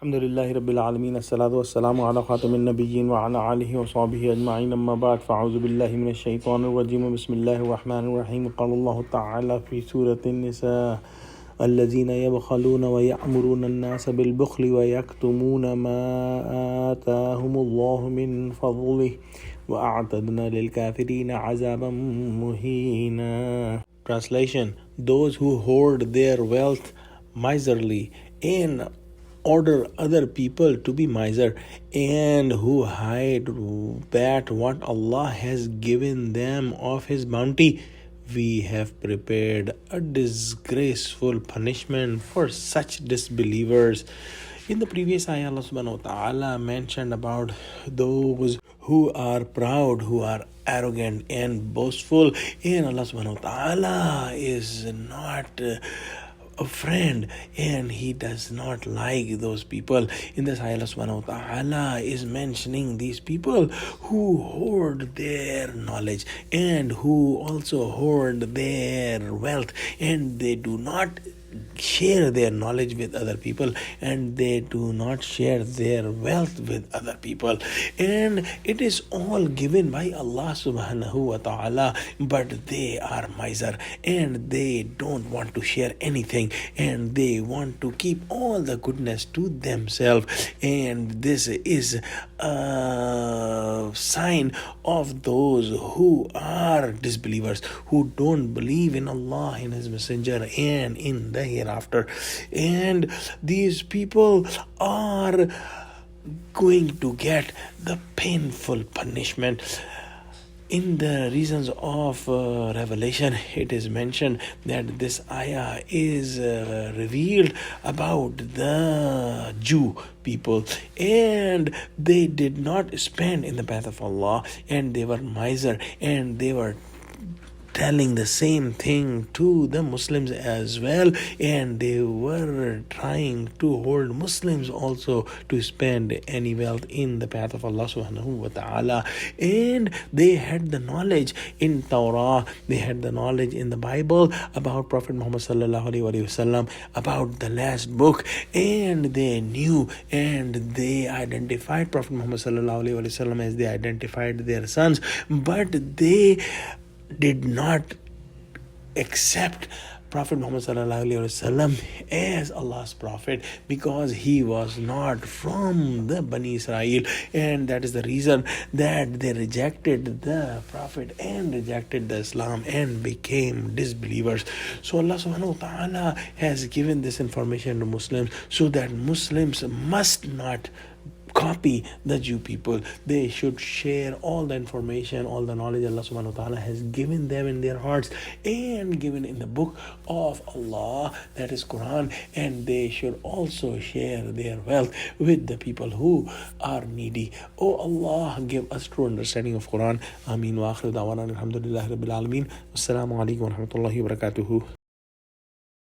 Alhamdulillahi Rabbil Alameen. As-salatu was-salamu ala khatamin nabiyyin wa ala alihi wa sahbihi ajma'in. Amma ba'd. Fa'udhu billahi minash shaitanir rajim. Bismillahir rahmanir rahim. Qala Allah ta'ala fi Surah An-Nisa. الذين يبخلون ويأمرون الناس بالبخل ويكتمون ما آتاهم الله من فضله وأعتدنا للكافرين عذابا مهينا. Translation: Those who hoard their wealth miserly and order other people to be miser, and who hide that what Allah has given them of His bounty, we have prepared a disgraceful punishment for such disbelievers. In the previous ayah, Allah subhanahu wa ta'ala mentioned about those who are proud, who are arrogant and boastful, and Allah subhanahu wa ta'ala is not a friend, and He does not like those people. In this ayah, Allah subhanahu wa ta'ala is mentioning these people who hoard their knowledge and who also hoard their wealth, and they do not share their knowledge with other people, and they do not share their wealth with other people, and it is all given by Allah subhanahu wa ta'ala, but they are miser, and they don't want to share anything, and they want to keep all the goodness to themselves. And this is a sign of those who are disbelievers, who don't believe in Allah, in His Messenger, and in the hereafter. And these people are going to get the painful punishment. In the reasons of revelation, it is mentioned that this ayah is revealed about the Jew people, and they did not spend in the path of Allah, and they were miser, and they were telling the same thing to the Muslims as well, and they were trying to hold Muslims also to spend any wealth in the path of Allah subhanahu wa ta'ala. And they had the knowledge in Torah, they had the knowledge in the Bible about Prophet Muhammad sallallahu alaihi wasallam, about the last book, and they knew and they identified Prophet Muhammad sallallahu alaihi wasallam as they identified their sons, but they did not accept Prophet Muhammad sallallahu alaihi wasallam as Allah's prophet, because he was not from the Bani Israel, and that is the reason that they rejected the prophet and rejected the Islam and became disbelievers. So Allah subhanahu wa ta'ala has given this information to Muslims, so that Muslims must not copy the Jew people. They should share all the information, all the knowledge Allah subhanahu wa ta'ala has given them in their hearts and given in the book of Allah, that is Quran, and they should also share their wealth with the people who are needy. Oh Allah, give us true understanding of Quran. Ameen wa akhiru da'wana alhamdulillahi rabbil alameen. Assalamu alaikum wa rahmatullahi wa barakatuhu.